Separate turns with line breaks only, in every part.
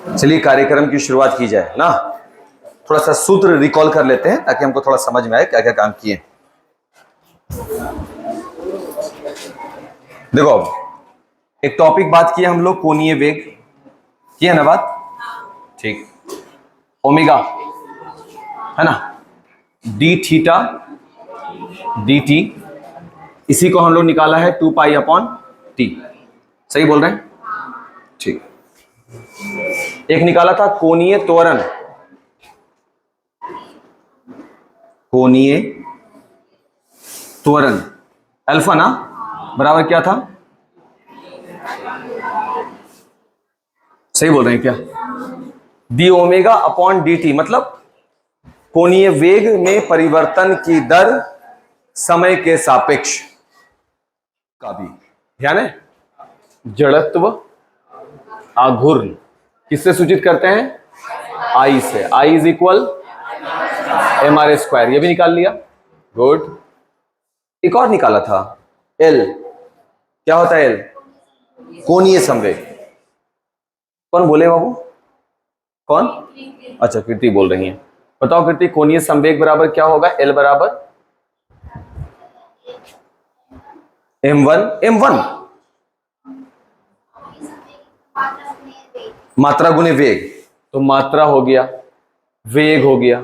चलिए कार्यक्रम की शुरुआत की जाए ना। थोड़ा सा सूत्र रिकॉल कर लेते हैं ताकि हमको थोड़ा समझ में आए क्या क्या काम किए। देखो, एक टॉपिक बात किया हम लोग, कोणीय वेग किया ना बात, ठीक। ओमेगा है ना, डी थीटा डी टी, इसी को हम लोग निकाला है 2 पाई अपॉन टी। सही बोल रहे हैं, ठीक। एक निकाला था कोणीय त्वरण, कोणीय त्वरण अल्फा ना, बराबर क्या था, सही बोल रहे हैं क्या, D omega upon d T, मतलब कोणीय वेग में परिवर्तन की दर समय के सापेक्ष का भी ध्यान है। जड़त्व आघूर्ण किससे सूचित करते हैं, आई से, I is equal M are square, ये भी निकाल लिया, गुड। एक और निकाला था एल, क्या होता है एल, कोणीय संवेग। कौन बोले बाबू, कौन, अच्छा कीर्ति बोल रही है, बताओ कीर्ति, कोणीय संवेग बराबर क्या होगा, एल बराबर m1 मात्रा गुने वेग, तो मात्रा हो गया, वेग हो गया,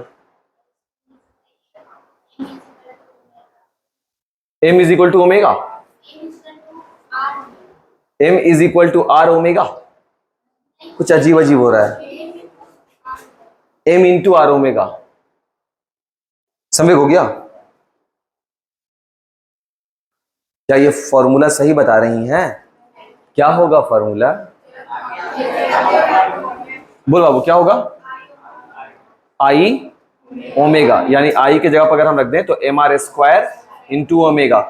m is equal to omega, m is equal to r omega. कुछ अजीब अजीब हो रहा है, m इंटू आर ओमेगा, संवेग हो गया। क्या ये फॉर्मूला सही बता रही हैं, क्या होगा फॉर्मूला, बोल बाबू क्या होगा, आई ओमेगा, यानी आई के जगह पर अगर हम रख दें तो m are square into omega,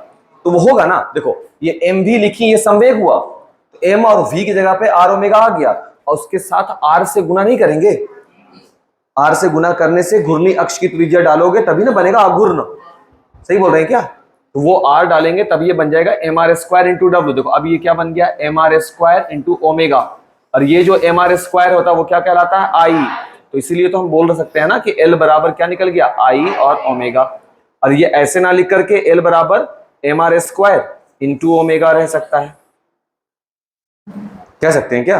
तो वो होगा ना। देखो ये एम भी लिखी, ये संवेग हुआ, तो एम और वी की जगह पे आर ओमेगा आ गया, और उसके साथ आर से गुना नहीं करेंगे, आर से गुना करने से घूर्णी अक्ष की त्रिज्या डालोगे तभी ना बनेगा आघूर्ण, सही बोल रहे हैं क्या, तो वो आर डालेंगे तब ये बन जाएगा एम आर स्क्वायर इंटू डब्ल्यू। देखो अब ये क्या बन गया, m are square into omega, और ये जो एम आर स्क्वायर होता है वो क्या कहलाता है, आई। तो इसीलिए तो हम बोल सकते हैं ना कि एल बराबर क्या निकल गया, आई और ओमेगा। और ये ऐसे ना लिख करके एल बराबर m are square into omega रह सकता है, कह सकते हैं क्या।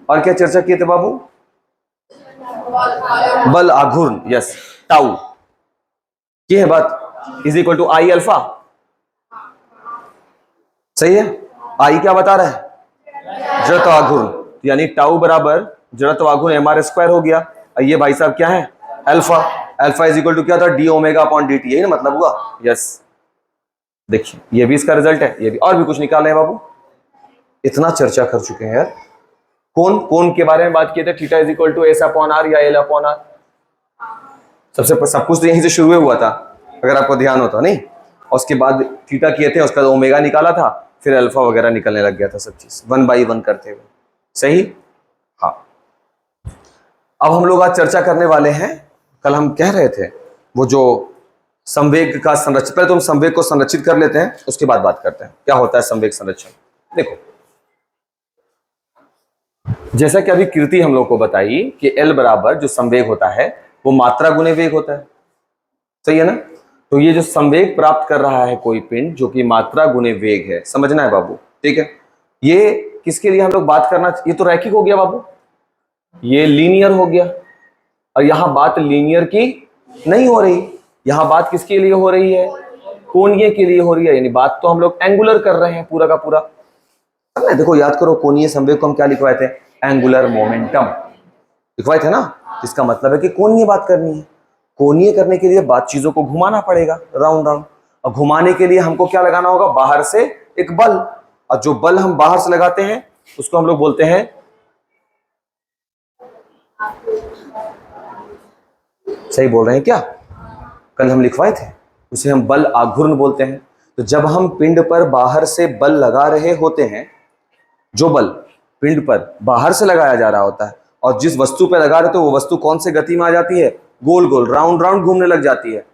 और क्या चर्चा किए थे बाबू, बल आघूर्ण, यस, टाउ, ये है बात, is equal to I alpha, सही है। आई क्या बता रहा है, जड़त्व आघूर्ण, यानी टाउ बराबर जड़त्व आघूर्ण एम आर स्क्वायर हो गया, और ये भाई साहब क्या है, alpha, alpha is equal to क्या था, d omega upon d t, यही ना मतलब हुआ, यस। देखिए ये भी इसका रिजल्ट है, ये भी, और भी कुछ निकाल रहे हैं बाबू, इतना चर्चा कर चुके हैं यार। कौन के बारे में बात किए थे, theta is equal to s upon r या एल अपॉन आर, सब कुछ तो यहीं से शुरू हुआ था अगर आपको ध्यान होता, नहीं, और उसके बाद थीटा किए थे, उसका ओमेगा निकाला था, फिर अल्फा वगैरह निकलने लग गया था, सब चीज 1 बाई 1 करते हुए, सही। हाँ, अब हम लोग आज चर्चा करने वाले हैं, कल हम कह रहे थे वो जो संवेग का संरक्षण, पहले तो हम संवेग को संरक्षित कर लेते हैं, उसके बाद बात करते हैं क्या होता है संवेग संरक्षण। देखो जैसा कि अभी कीर्ति हम लोग को बताई कि एल बराबर जो संवेग होता है वो मात्रा गुने वेग होता है, सही है ना। तो ये जो संवेग प्राप्त कर रहा है कोई पिंड जो कि मात्रा गुने वेग है, समझना है बाबू, ठीक है। ये किसके लिए हम लोग बात करना, ये तो रैखिक हो गया बाबू, ये लीनियर हो गया, और यहां बात लीनियर की नहीं हो रही, यहां बात किसके लिए हो रही है, कोणीय के लिए हो रही है, यानी बात तो हम लोग एंगुलर कर रहे हैं पूरा का पूरा। देखो याद करो, कोणीय संवेग को हम क्या लिखवाए थे, एंगुलर मोमेंटम लिखवाए थे ना, इसका मतलब है कि कोणीय बात करनी है, कोणीय करने के लिए बात चीजों को घुमाना पड़ेगा राउंड राउंड, और घुमाने के लिए हमको क्या लगाना होगा, बाहर से एक बल, और जो बल हम बाहर से लगाते हैं उसको हम लोग बोलते हैं, सही बोल रहे हैं क्या, कल हम लिखवाए थे, उसे हम बल आघूर्ण बोलते हैं। तो जब हम पिंड पर बाहर से बल लगा रहे होते हैं, जो बल पिंड पर बाहर से लगाया जा रहा होता है, और जिस वस्तु पर लगा रहे तो वो वस्तु कौन से गति में आ जाती है, गोल गोल राउंड राउंड घूमने लग जाती है,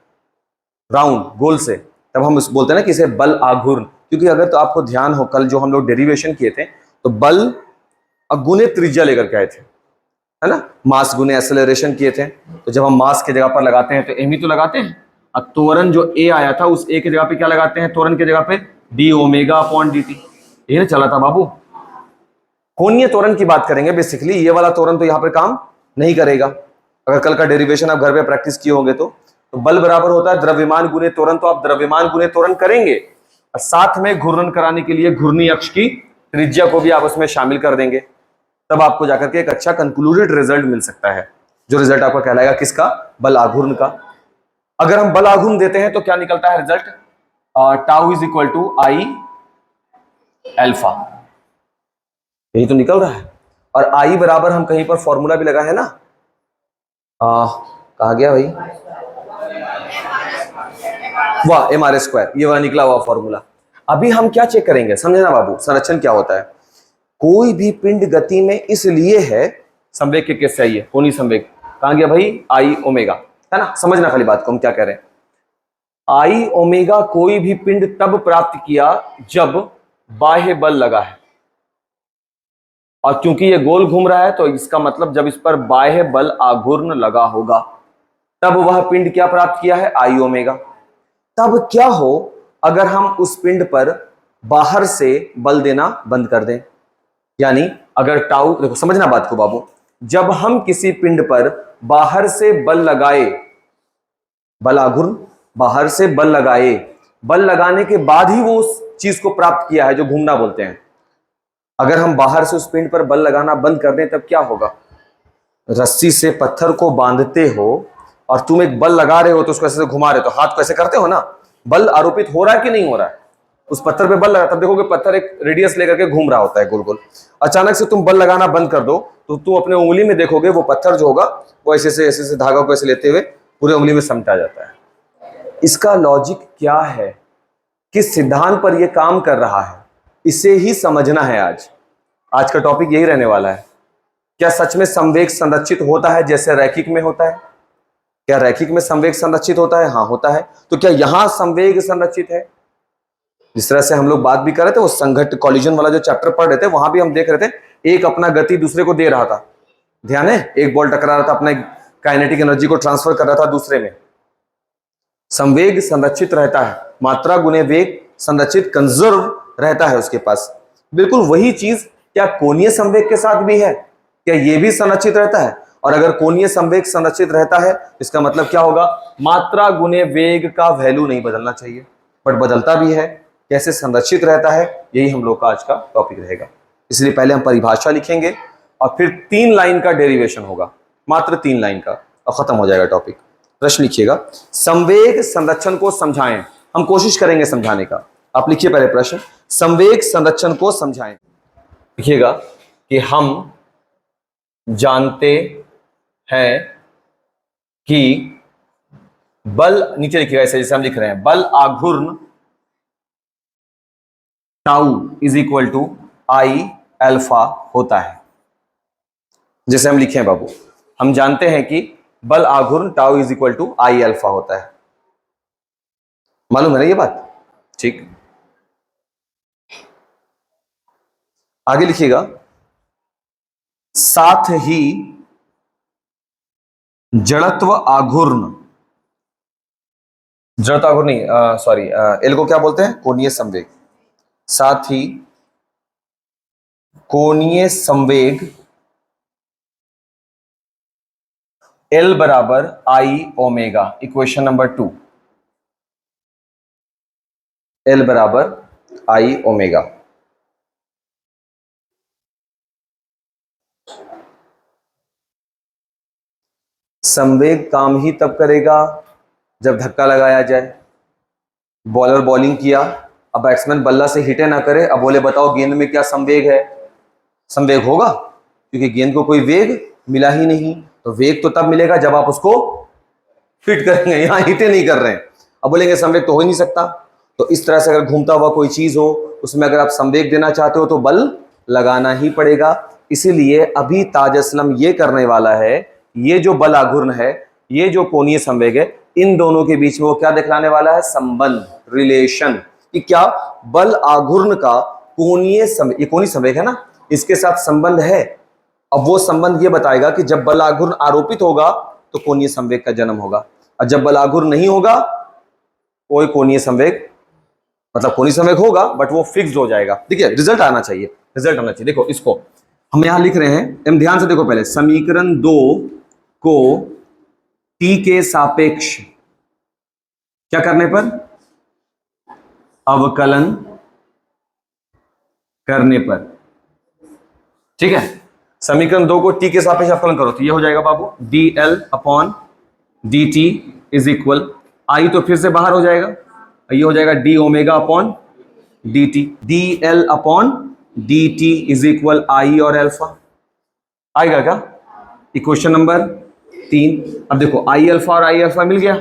राउंड गोल से, तब हम बोलते हैं ना कि इसे बल आघूर्ण। क्योंकि अगर तो आपको ध्यान हो, कल जो हम लोग डेरिवेशन किए थे तो बल अगुणे त्रिज्या लेकर के आए थे, है ना, मास गुने एक्सेलरेशन किए थे, तो जब हम मास की जगह पर लगाते हैं तो एम ही तो लगाते हैं। अब त्वरण जो ए आया था उस ए की जगह पे क्या लगाते हैं, त्वरण की जगह पे D omega upon d T. ये चला था बाबू। कोणीय त्वरण की बात करेंगे बेसिकली, ये वाला त्वरण तो यहाँ पे काम नहीं करेगा। अगर कल का डेरिवेशन आप घर पे प्रैक्टिस किए होंगे तो बल बराबर होता है द्रव्यमान गुने त्वरण, तो आप द्रव्यमान गुने त्वरण करेंगे और साथ में घूर्णन कराने के लिए घूर्णी अक्ष की त्रिज्या को भी आप उसमें शामिल कर देंगे, तब आपको जाकर के एक अच्छा कंक्लूडेड रिजल्ट मिल सकता है, जो रिजल्ट आपका कहलाएगा किसका, बल आघूर्ण का। अगर हम बल आघूर्ण देते हैं तो क्या निकलता है result, tau is equal to I alpha, यही तो निकल रहा है। और आई बराबर हम कहीं पर फॉर्मूला भी लगा है ना, कहा गया भाई, वाह, एम आर स्क्वायर, ये वाला निकला हुआ फॉर्मूला। अभी हम क्या चेक करेंगे, समझना बाबू, संरक्षण क्या होता है। कोई भी पिंड गति में इसलिए है, संवेग के केस चाहिए, कोणीय संवेग, कहा गया भाई, आई ओमेगा, है ना, समझना खाली बात को हम क्या कह रहे हैं। आई ओमेगा कोई भी पिंड तब प्राप्त किया जब बाह्य बल लगा है, और क्योंकि ये गोल घूम रहा है तो इसका मतलब जब इस पर बाह्य बल आघूर्ण लगा होगा, तब वह पिंड क्या प्राप्त किया है, आई ओमेगा। तब क्या हो अगर हम उस पिंड पर बाहर से बल देना बंद कर दें, यानी अगर टाउ, देखो समझना बात को बाबू, जब हम किसी पिंड पर बाहर से बल लगाए, बल आघूर्ण, बाहर से बल लगाए, बल लगाने के बाद ही वो उस चीज को प्राप्त किया है जो घूमना बोलते हैं। अगर हम बाहर से उस पिंड पर बल लगाना बंद कर दें तब क्या होगा, रस्सी से पत्थर को बांधते हो और तुम एक बल लगा रहे हो तो उसको ऐसे घुमा रहे हो, तो हाथ को ऐसे करते हो ना, बल आरोपित हो रहा है कि नहीं हो रहा है, उस पत्थर पे बल लगा, तब देखोगे पत्थर एक रेडियस लेकर के घूम रहा होता है गोल गोल। अचानक से तुम बल लगाना बंद कर दो तो तुम अपने उंगली में देखोगे वो पत्थर जो होगा वो ऐसे से धागा को ऐसे लेते हुए पूरे उंगली में समटा जाता है। इसका लॉजिक क्या है, किस सिद्धांत पर यह काम कर रहा है, इसे ही समझना है। आज का टॉपिक यही रहने वाला है। क्या सच में संवेग संरक्षित होता है जैसे रैखिक में होता है? क्या रैखिक में संवेग संरक्षित होता है? हाँ होता है। तो क्या यहां संवेग संरक्षित है? जिस तरह से हम लोग बात भी कर रहे थे, वो संघट्ट कॉलिजन वाला जो चैप्टर पढ़ रहे थे, वहां भी हम देख रहे थे, एक अपना गति दूसरे को दे रहा था, ध्यान है, एक बॉल टकरा रहा था, अपना काइनेटिक एनर्जी को ट्रांसफर कर रहा था दूसरे में। संवेग संरक्षित रहता है, मात्रा गुने वेग संरक्षित, कंजर्व रहता है उसके पास। बिल्कुल वही चीज क्या कोणीय संवेग के साथ भी है? क्या ये भी संरक्षित रहता है? और अगर कोणीय संवेग संरक्षित रहता है, इसका मतलब क्या होगा, मात्रा गुने वेग का वैल्यू नहीं बदलना चाहिए, बट बदलता भी है। कैसे संरक्षित रहता है, यही हम लोग का आज का टॉपिक रहेगा। इसलिए पहले हम परिभाषा लिखेंगे और फिर 3 लाइन का डेरिवेशन होगा, मात्र 3 लाइन का, और खत्म हो जाएगा टॉपिक। प्रश्न लिखिएगा, संवेग संरक्षण को समझाएं। हम कोशिश करेंगे समझाने का। आप लिखिए पहले प्रश्न, संवेग संरक्षण को समझाएं। लिखिएगा कि हम जानते हैं कि बल, नीचे लिखिएगा ऐसे जैसे हम लिख रहे हैं, बल आघूर्ण tau is equal to I alpha होता है। जैसे हम लिखे हैं बाबू, हम जानते हैं कि बल आघूर्ण tau is equal to I alpha होता है। मालूम है ना ये बात? ठीक, आगे लिखिएगा, साथ ही जड़त्व आघूर्ण, जड़त्व आघूर्ण नहीं, सॉरी, एल को क्या बोलते हैं, कोणीय संवेग। साथ ही कोणीय संवेग एल बराबर आई ओमेगा, इक्वेशन नंबर 2, एल बराबर आई ओमेगा। संवेग काम ही तब करेगा जब धक्का लगाया जाए। बॉलर बॉलिंग किया, अब बैट्समैन बल्ला से हिटे ना करे, अब बोले बताओ गेंद में क्या संवेग है? संवेग होगा, क्योंकि गेंद को कोई वेग मिला ही नहीं। तो वेग तो तब मिलेगा जब आप उसको हिट करेंगे, यहां हिटे नहीं कर रहे हैं। अब बोलेंगे संवेग तो हो ही नहीं सकता। तो इस तरह से अगर घूमता हुआ कोई चीज हो, उसमें अगर आप संवेग देना चाहते हो तो बल लगाना ही पड़ेगा। इसीलिए अभी ताजअस्लम ये करने वाला है, ये जो बल आघूर्ण है, ये जो कोणीय संवेग है, इन दोनों के बीच में वो क्या दिखलाने वाला है, संबंध, रिलेशन, कि क्या बल आघूर्ण का कोणीय संवेग, ये कोणीय संवेग है ना, इसके साथ संबंध है। अब वो संबंध ये बताएगा कि जब बल आघूर्ण आरोपित होगा तो कोणीय संवेग का जन्म होगा, और जब बल आघूर्ण नहीं होगा कोई कोणीय संवेग, मतलब कोणीय संवेग होगा बट वो फिक्स्ड हो जाएगा। देखिए रिजल्ट आना चाहिए, रिजल्ट आना चाहिए। देखो इसको हम यहां लिख रहे हैं, हम ध्यान से देखो पहले, समीकरण 2 को t के सापेक्ष क्या करने पर, अवकलन करने पर, ठीक है। समीकरण 2 को t के सापेक्ष अवकलन करो तो ये हो जाएगा बाबू dl upon dt is equal, I तो फिर से बाहर हो जाएगा, ये हो जाएगा d omega upon dt, dl upon dt is equal I और अल्फा, आएगा क्या इक्वेशन नंबर 3। अब देखो आई अल्फा और आई अल्फा मिल गया,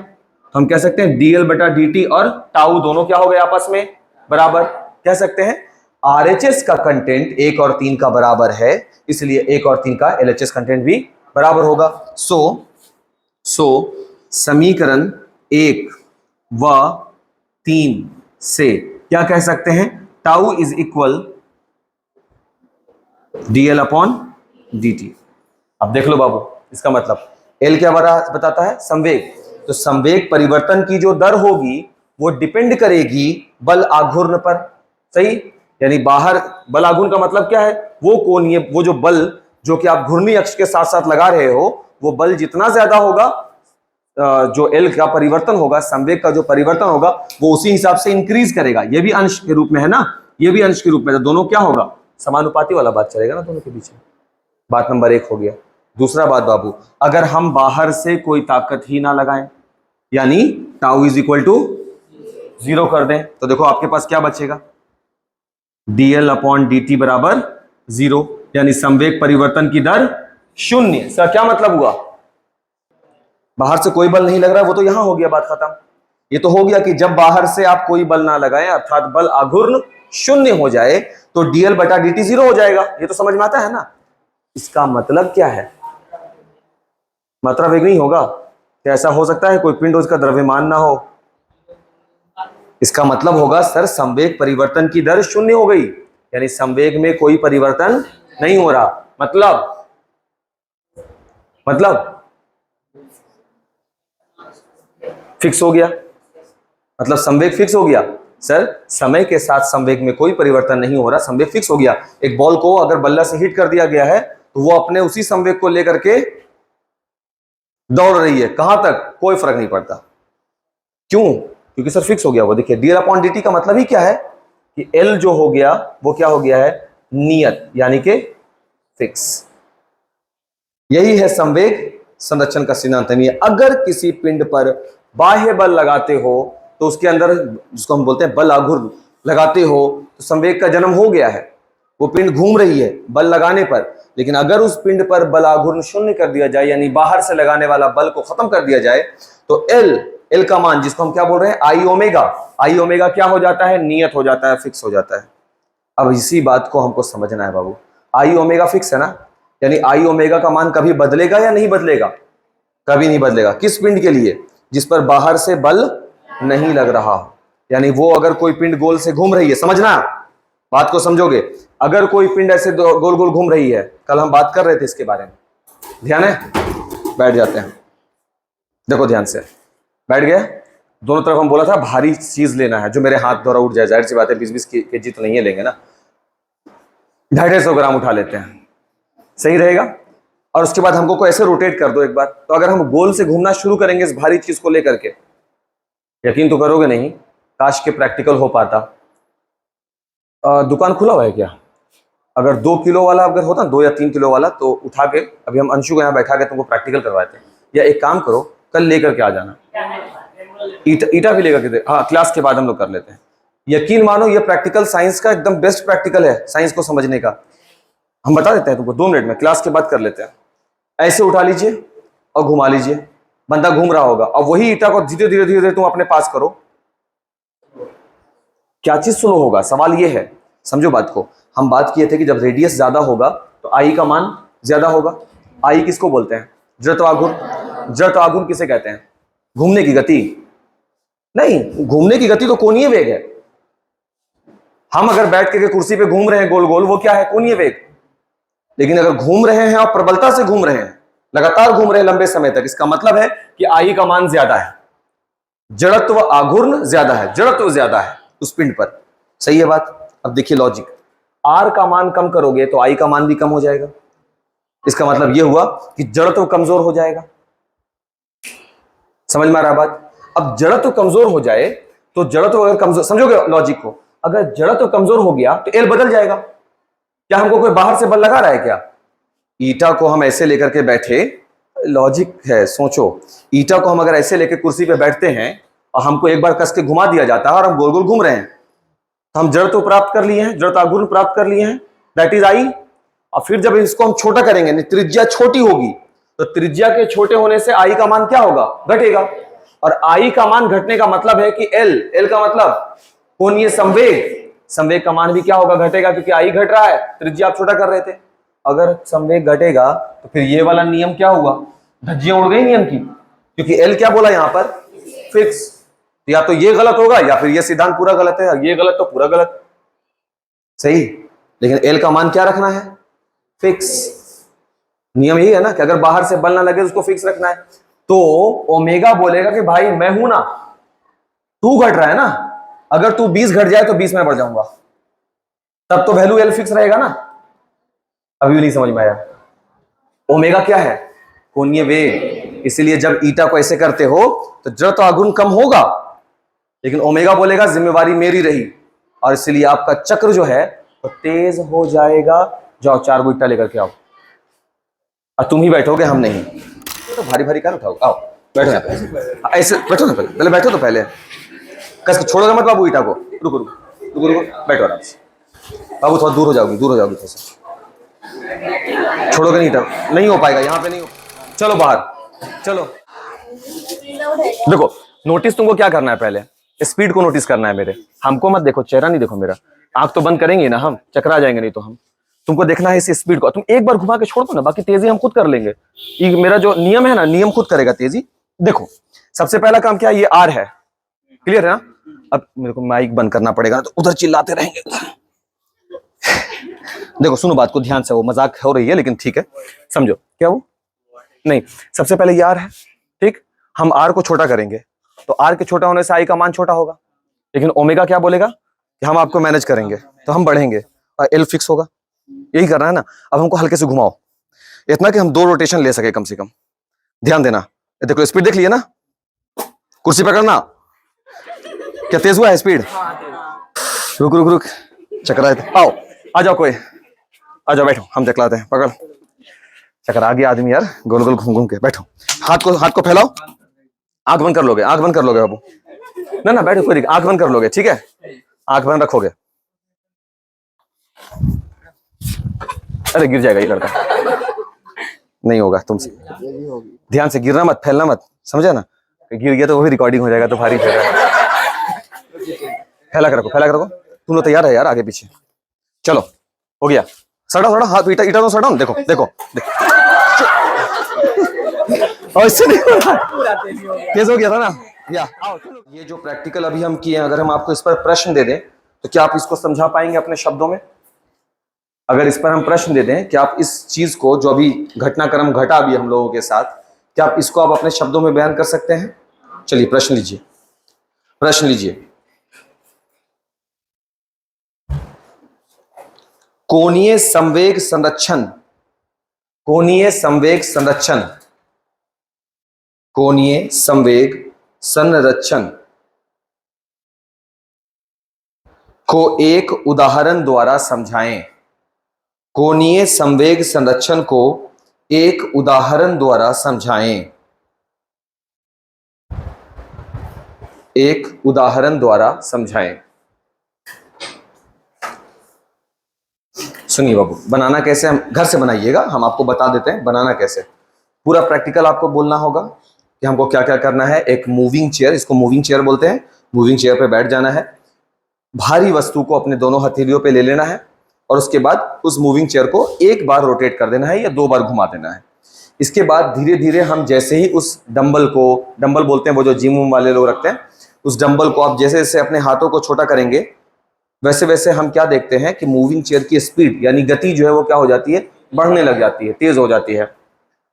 हम कह सकते हैं dl बटा dt और टाउ दोनों क्या हो गए आपस में बराबर, कह सकते हैं RHS का कंटेंट 1 और 3 का बराबर है, इसलिए 1 और 3 का LHS कंटेंट भी बराबर होगा। सो समीकरण 1 व 3 से क्या कह सकते हैं, tau is equal dl upon dt। अब देख लो बाबू, इसका मतलब L क्या बताता है, संवेग, तो संवेग परिवर्तन की जो दर होगी वो डिपेंड करेगी बल आघूर्ण पर, सही। यानी बाहर बल आघूर्ण का मतलब क्या है, वो कोणीय, वो जो बल जो कि आप घूर्णी अक्ष के साथ साथ लगा रहे हो, वो बल जितना ज्यादा होगा, जो L का परिवर्तन होगा, संवेग का जो परिवर्तन होगा, वो उसी हिसाब से इंक्रीज करेगा। ये भी अंश के रूप में है ना, ये भी अंश के रूप में, तो दोनों क्या होगा, समानुपाती वाला बात चलेगा ना दोनों के बीच में। बात नंबर 1 हो गया। दूसरा बात बाबू, अगर हम बाहर से कोई ताकत ही ना लगाएं, यानी टाउ इज इक्वल टू 0 कर दें, तो देखो आपके पास क्या बचेगा, dl अपॉन dt बराबर 0, यानी संवेग परिवर्तन की दर 0। इसका क्या मतलब हुआ, बाहर से कोई बल नहीं लग रहा है, वो तो यहां हो गया, बात खत्म। ये तो हो गया कि जब बाहर से आप कोई बल ना लगाएं, अर्थात बल आघूर्ण 0 हो जाए, तो dl बटा dt 0 हो जाएगा। ये तो समझ में आता है ना। इसका मतलब क्या है, मात्रा वेग नहीं होगा, क्या ऐसा हो सकता है कोई पिंड उसका द्रव्यमान ना हो, इसका मतलब होगा सर संवेग परिवर्तन की दर 0 हो गई, यानी संवेग में कोई परिवर्तन नहीं हो रहा, मतलब फिक्स हो गया, मतलब संवेग फिक्स हो गया। सर समय के साथ संवेग में कोई परिवर्तन नहीं हो रहा, संवेग फिक्स हो गया। एक बॉल को अगर बल्ला से हिट कर दिया गया है तो वो अपने उसी संवेग को लेकर के दौड़ रही है, कहां तक कोई फर्क नहीं पड़ता। क्यों, क्योंकि सर फिक्स हो गया वो। देखिए dl अपॉन dt का मतलब ही क्या है कि L जो हो गया वो क्या हो गया है, नियत, यानी कि फिक्स। यही है संवेग संरक्षण का सिद्धांत। अगर किसी पिंड पर बाह्य बल लगाते हो तो उसके अंदर, जिसको हम बोलते हैं बल आघूर्ण लगाते हो, तो संवेग का जन्म हो गया है, वो पिंड घूम रही है बल लगाने पर। लेकिन अगर उस पिंड पर बल आघूर्ण 0 कर दिया जाए, यानी बाहर से लगाने वाला बल को खत्म कर दिया जाए, तो L का मान, जिसको हम क्या बोल रहे हैं, आई ओमेगा क्या हो जाता है, नियत हो जाता है, फिक्स हो जाता है। अब इसी बात को हमको समझना है बाबू, आई ओमेगा फिक्स है ना, यानी आई ओमेगा का मान कभी बदलेगा या नहीं बदलेगा, कभी नहीं बदलेगा। किस पिंड के लिए, जिस पर बाहर से बल नहीं लग रहा हो, यानी वो अगर कोई पिंड गोल से घूम रही है, समझना बात को समझोगे, अगर कोई पिंड ऐसे गोल गोल घूम रही है, कल हम बात कर रहे थे इसके बारे में, ध्यान है, बैठ जाते हैं, देखो ध्यान से, बैठ गया। दोनों तरफ हम बोला था भारी चीज लेना है जो मेरे हाथ द्वारा उठ जाए, जाहिर सी बात है 20-20 केजी तो नहीं है, लेंगे ना, 250 ग्राम उठा लेते हैं, सही रहेगा। और उसके बाद हमको को ऐसे रोटेट कर दो एक बार, तो अगर हम गोल से घूमना शुरू करेंगे इस भारी चीज को लेकर के, यकीन तो करोगे नहीं, काश के प्रैक्टिकल हो पाता। दुकान खुला हुआ है क्या, अगर 2 किलो वाला अगर होता, 2 या 3 किलो वाला, तो उठा के अभी हम अंशु को यहाँ बैठा के तुमको प्रैक्टिकल करवाते हैं। या एक काम करो, कल लेकर के आ जाना, ईटा भी लेकर के, हाँ क्लास के बाद हम लोग कर लेते हैं। यकीन मानो ये प्रैक्टिकल साइंस का एकदम बेस्ट प्रैक्टिकल है, साइंस को समझने का। हम बता देते हैं तुमको 2 मिनट में, क्लास के बाद कर लेते हैं। ऐसे उठा लीजिए और घुमा लीजिए, बंदा घूम रहा होगा, और वही ईटा को धीरे धीरे धीरे तुम अपने पास करो, क्या चीज स्लो होगा, सवाल ये है। समझो बात को, हम बात किए थे कि जब रेडियस ज्यादा होगा तो आई का मान ज्यादा होगा। आई किसको बोलते हैं, जड़त्वाघूर्ण। जड़त्वाघूर्ण किसे कहते हैं, घूमने की गति नहीं, घूमने की गति तो कोणीय वेग है। हम अगर बैठ के कुर्सी पे घूम रहे हैं गोल गोल, वो क्या है, कोणीय वेग। लेकिन अगर घूम रहे हैं और प्रबलता से घूम रहे हैं, लगातार घूम रहे हैं लंबे समय तक, इसका मतलब है कि आई का मान ज्यादा है, जड़त्व आघूर्ण ज्यादा है, जड़त्व ज्यादा है उस पिंड पर। सही है बात। अब देखिए लॉजिक, आर का मान कम करोगे तो आई का मान भी कम हो जाएगा। इसका मतलब यह हुआ कि जड़त्व कमजोर हो जाएगा। समझ में आ रहा है बात। अब जड़त्व कमजोर हो जाए तो जड़त्व अगर कमजोर, समझोगे लॉजिक को, अगर जड़त्व कमजोर हो गया तो एल बदल जाएगा। क्या हमको कोई बाहर से बल लगा रहा है क्या? ईटा को हम ऐसे लेकर के बैठे, लॉजिक है, सोचो, ईटा को हम अगर ऐसे लेकर कुर्सी पे बैठते हैं और हमको एक बार कस के घुमा दिया जाता है और हम गोल गोल घूम रहे हैं, तो हम जड़ तो प्राप्त कर लिए हैं, जड़ता आघूर्ण प्राप्त कर लिए हैं, दैट इज आई। और फिर जब इसको हम छोटा करेंगे, त्रिज्या छोटी होगी, तो त्रिज्या के छोटे होने से आई का मान क्या होगा? घटेगा। और आई का मान घटने का मतलब है कि एल का मतलब कोणीय संवेग, संवेग का मान भी क्या होगा? घटेगा, क्योंकि आई घट रहा है, त्रिज्या आप छोटा कर रहे थे। अगर संवेग घटेगा तो फिर ये वाला नियम क्या हुआ? धज्जियां उड़ गई नियम की, क्योंकि एल क्या बोला यहां पर? फिक्स। या तो ये गलत होगा या फिर ये सिद्धांत पूरा गलत है, ये गलत तो पूरा गलत। सही, लेकिन एल का मान क्या रखना है? फिक्स। नियम यही है ना कि अगर बाहर से बल ना लगे उसको फिक्स रखना है। तो ओमेगा बोलेगा कि भाई मैं हूं ना, तू घट रहा है ना, अगर तू 20 घट जाए तो 20 में बढ़ जाऊंगा, तब तो वैल्यू एल फिक्स रहेगा ना। अभी भी नहीं समझ में आया? ओमेगा क्या है? कोणीय वेग। इसीलिए जब ईटा को ऐसे करते हो तो जड़त्व आघूर्ण कम होगा, लेकिन ओमेगा बोलेगा जिम्मेवारी मेरी रही, और इसलिए आपका चक्र जो है वो तेज हो जाएगा। जाओ 4 गो ईटा लेकर के आओ, और तुम ही बैठोगे, हम नहीं। तो भारी भारी क्या उठाओ, आओ बैठो यहाँ पे, ऐसे बैठो ना, पहले बैठो तो, पहले कस छोड़ोगे मत बाबू ईटा को, रुको रुको रुको रुको, बैठो आराम से बाबू, थोड़ा दूर हो जाओगी, दूर हो जाओगी थोड़ा सा, छोड़ोगे नहीं ईटा, नहीं हो पाएगा यहाँ पे, नहीं हो। चलो बाहर, चलो। देखो नोटिस तुमको क्या करना है, पहले स्पीड को नोटिस करना है मेरे, हमको मत देखो, चेहरा नहीं देखो मेरा, आंख तो बंद करेंगे ना हम, चकरा जाएंगे नहीं तो हम। तुमको देखना है इस स्पीड को, तुम एक बार घुमा के छोड़ दो ना, बाकी तेजी हम खुद कर लेंगे। ये मेरा जो नियम है ना, नियम खुद करेगा तेजी। देखो सबसे पहला काम क्या है, ये आर है, क्लियर है ना। अब मेरे को माइक बंद करना पड़ेगा, तो उधर चिल्लाते रहेंगे। देखो सुनो बात को ध्यान से, वो मजाक हो रही है लेकिन ठीक है, समझो क्या वो नहीं। सबसे पहले ये आर है, ठीक, हम आर को छोटा करेंगे तो आर के छोटा होने से आई का मान छोटा होगा, लेकिन ओमेगा क्या बोलेगा कि हम आपको मैनेज करेंगे, तो हम बढ़ेंगे और एल फिक्स होगा। यही करना है ना। अब हमको हल्के से घुमाओ, इतना कि हम 2 रोटेशन ले सके कम से कम। ध्यान देना, देखो स्पीड देख लिया ना, कुर्सी पकड़ना, क्या तेज हुआ है स्पीड? रुक रुक रुक, चकरा है, आओ आ जाओ, कोई आ जाओ, बैठो, हम चकलाते हैं, पकड़। चकरा गया आदमी यार, गोल गोल घूम घूम के। बैठो, हाथ को फैलाओ, आंख बंद कर लोगे, आंख बंद कर लोगे बाबू, ना ना बैठो, कोई आंख बंद कर लोगे, ठीक है, आंख बंद रखोगे। अरे गिर जाएगा ये लड़का, नहीं होगा तुमसे, ध्यान से, गिरना मत, फैलना मत, समझा ना, गिर गया तो वो भी रिकॉर्डिंग हो जाएगा, तो भारी जाएगा। फैला कर रखो, फैला कर रखो, तुम लोग तैयार है यार, आगे पीछे चलो, हो गया। सड़ा सड़ा हाथ, ईटा ईटा तो सड़ा, देखो देखो देखो, ऐसे नहीं हो रहा, तेज हो गया था ना। या ये जो प्रैक्टिकल अभी हम किए, अगर हम आपको इस पर प्रश्न दे दें तो क्या आप इसको समझा पाएंगे अपने शब्दों में? अगर इस पर हम प्रश्न दे दें कि आप इस चीज को, जो अभी घटनाक्रम घटा अभी हम लोगों के साथ, क्या आप इसको आप अपने शब्दों में बयान कर सकते हैं? चलिए प्रश्न लीजिए, प्रश्न लीजिए। कोणीय संवेग संरक्षण, कोणीय संवेग संरक्षण, कोणीय संवेग संरक्षण को एक उदाहरण द्वारा समझाएं। कोणीय संवेग संरक्षण को एक उदाहरण द्वारा समझाएं। एक उदाहरण द्वारा समझाएं। सुनिए बाबू, बनाना कैसे, हम घर से बनाइएगा, हम आपको बता देते हैं बनाना कैसे। पूरा प्रैक्टिकल आपको बोलना होगा कि हमको क्या क्या करना है। एक मूविंग चेयर, इसको मूविंग चेयर बोलते हैं, मूविंग चेयर पे बैठ जाना है, भारी वस्तु को अपने दोनों हथेलियों पे ले लेना है, और उसके बाद उस मूविंग चेयर को एक बार रोटेट कर देना है या 2 बार घुमा देना है। इसके बाद धीरे धीरे हम जैसे ही उस डंबल को, डंबल बोलते हैं वो जो जिम वाले लोग रखते हैं, उस डंबल को आप जैसे जैसे अपने हाथों को छोटा करेंगे, वैसे वैसे हम क्या देखते हैं कि मूविंग चेयर की स्पीड यानी गति जो है वो क्या हो जाती है, बढ़ने लग जाती है, तेज हो जाती है।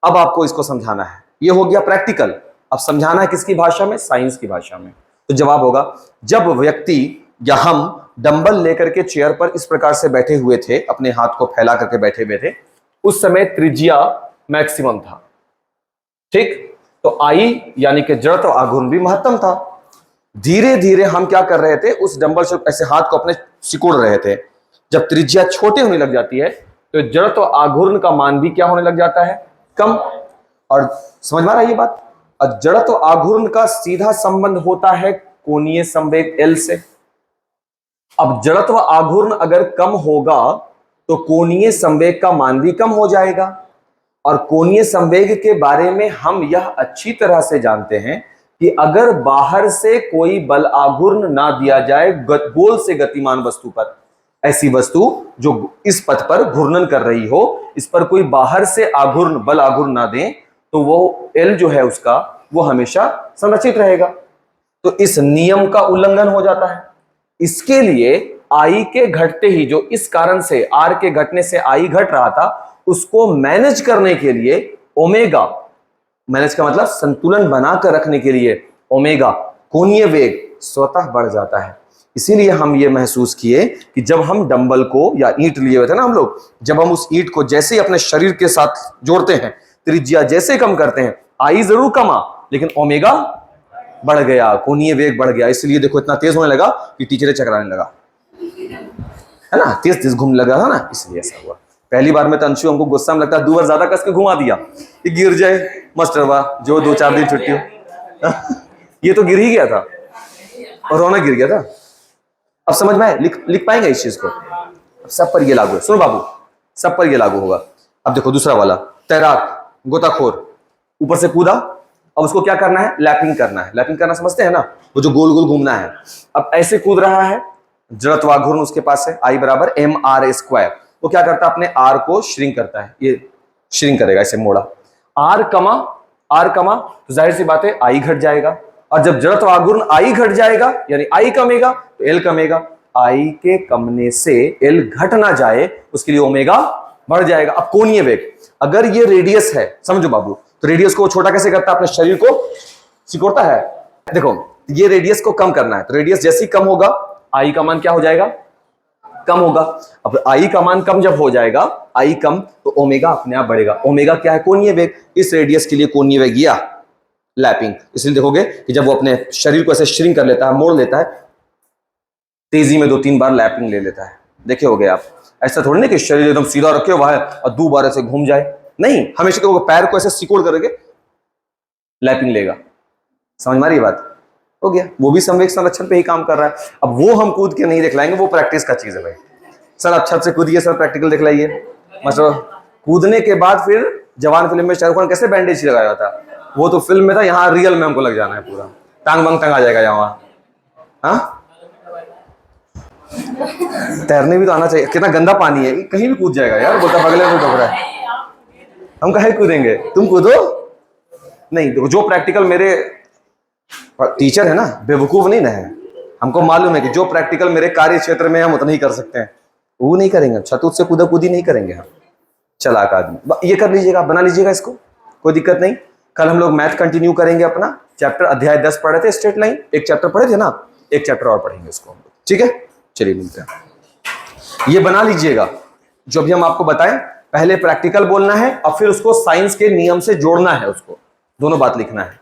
अब आपको इसको समझाना है, ये हो गया प्रैक्टिकल। अब समझाना है किसकी भाषा में? साइंस की भाषा में। तो जवाब होगा, जब व्यक्ति या हम डंबल लेकर के चेयर पर इस प्रकार से बैठे हुए थे, अपने हाथ को फैला करके बैठे हुए थे, उस समय त्रिज्या मैक्सिमम था, ठीक। तो आई यानी कि जड़त्व आघूर्ण भी महत्तम था। धीरे धीरे हम क्या कर रहे थे, उस डंबल से ऐसे हाथ को अपने सिकुड़ रहे थे। जब त्रिज्या छोटे होने लग जाती है तो जड़त्व आघूर्ण का मान भी क्या होने लग जाता है? कम। और समझ में आ रहा है ये बात? और जड़त्व आघूर्ण का सीधा संबंध होता है कोणीय संवेग L से। अब जड़त्व आघूर्ण अगर कम होगा तो कोणीय संवेग का मान भी कम हो जाएगा। और कोणीय संवेग के बारे में हम यह अच्छी तरह से जानते हैं कि अगर बाहर से कोई बल आघूर्ण ना दिया जाए गोल से गतिमान वस्तु पर, ऐसी वस्तु जो इस पथ पर घूर्णन कर रही हो, इस पर कोई बाहर से आघूर्ण बल आघूर्ण ना दें, तो वो L जो है उसका वो हमेशा संरक्षित रहेगा। तो इस नियम का उल्लंघन हो जाता है। इसके लिए I के घटते ही, जो इस कारण से R के घटने से I घट रहा था, उसको मैनेज करने के लिए ओमेगा, मैनेज का मतलब संतुलन बनाकर रखने के लिए ओमेगा कोणीय वेग स्वतः बढ़ जाता है। इसीलिए हम ये महसूस किए कि जब हम डंबल को या ईंट लिए हुए थे ना हम लोग, जब हम उस ईंट को जैसे ही अपने शरीर के साथ जोड़ते हैं, त्रिज्या जैसे कम करते हैं, आई जरूर कमा लेकिन ओमेगा बढ़ गया, कोणीय वेग बढ़ गया। इसलिए देखो इतना तेज होने लगा कि टीचरें चकराने लगा, है ना, तेज तेज घूमने लगा था ना, इसलिए ऐसा हुआ। पहली बार में तो अंशु हमको गुस्सा में लगता है, 2 बार ज्यादा कस के घुमा दिया कि गिर जाए मास्टर वाह, जो 2-4 दिन छुट्टी हो। ये तो गिर ही गया था और रौनक गिर गया था। अब समझ में आए? लिख पाएंगे इस चीज को? सब पर ये लागू है, सुनो बाबू, सब पर ये लागू होगा। अब देखो दूसरा वाला, तैराक, गोताखोर ऊपर से कूदा, अब उसको क्या करना है? लैपिंग करना है। लैपिंग करना समझते हैं ना, वो जो गोल गोल घूमना है। अब ऐसे कूद रहा है, जड़त्वाघूर्ण उसके पास है, I बराबर mr²। वो क्या करता है? अपने R को श्रिंक करता है, ये श्रिंक करेगा, ऐसे मोड़ा, R कमा तो जाहिर सी बात है I घट जाएगा। और जब जड़त्वाघूर्ण I घट जाएगा यानी I कमेगा तो L कमेगा। I के कमने से L घट ना जाए उसके लिए ओमेगा बढ़ जाएगा। अब कोणीय वेग, अगर ये रेडियस है, समझो बाबू, तो रेडियस को छोटा कैसे करता है? अपने शरीर को सिकोड़ता है। देखो ये रेडियस को कम करना है, तो रेडियस जैसे ही कम होगा I का मान क्या हो जाएगा? कम होगा। अब I का मान कम जब हो जाएगा, I कम, तो ओमेगा अपने आप बढ़ेगा। ओमेगा क्या है? कोणीय वेग। इस रेडियस के लिए कोणीय वेग या लैपिंग। इसलिए देखोगे कि जब वो अपने शरीर को ऐसे श्रिंक कर लेता है, मोड़ लेता है, तेजी में 2-3 बार लैपिंग ले लेता है। देखे होगे आप, ऐसा थोड़ी ना कि शरीर एकदम सीधा रखे हुआ है और 2 बार ऐसे घूम जाए, नहीं, हमेशा देखोगे पैर को ऐसे सिकोड़ करके लैपिंग लेगा। समझ में आ रही बात? हो गया, वो भी संवेग संरक्षण पे ही काम कर रहा है। अब वो हम कूद के नहीं दिखलाएंगे, वो प्रैक्टिस का चीज है भाई। सर आप छत से कूदिए सर, प्रैक्टिकल दिखलाइए। मतलब कूदने के बाद फिर जवान फिल्म में शाहरुख खान कैसे बैंडेज लगाया था, वो तो फिल्म में था, यहाँ रियल में हमको लग जाना है, पूरा टांग वांग टंगा जाएगा यहाँ। हाँ, तैरने भी तो आना चाहिए। कितना गंदा पानी है, कहीं भी कूद जाएगा यार, बोलता बगले में डूब रहा है, हम कहीं कूदेंगे, तुम कूदो नहीं। देखो जो प्रैक्टिकल, मेरे टीचर है ना, बेवकूफ नहीं ना है, हमको मालूम है कि जो प्रैक्टिकल मेरे कार्य क्षेत्र में हम उतना ही कर सकते हैं, वो नहीं करेंगे। छतूत से कूदा कूदी नहीं करेंगे हम, चलाक आदमी। ये कर लीजिएगा, बना लीजिएगा इसको, कोई दिक्कत नहीं। कल हम लोग मैथ कंटिन्यू करेंगे अपना चैप्टर, अध्याय 10 पढ़े थे, स्ट्रेट लाइन, एक चैप्टर पढ़े थे ना, एक चैप्टर और पढ़ेंगे उसको हम लोग, ठीक है? चलिए मिलते हैं। ये बना लीजिएगा जो भी हम आपको बताएं, पहले प्रैक्टिकल बोलना है और फिर उसको साइंस के नियम से जोड़ना है, उसको दोनों बात लिखना है।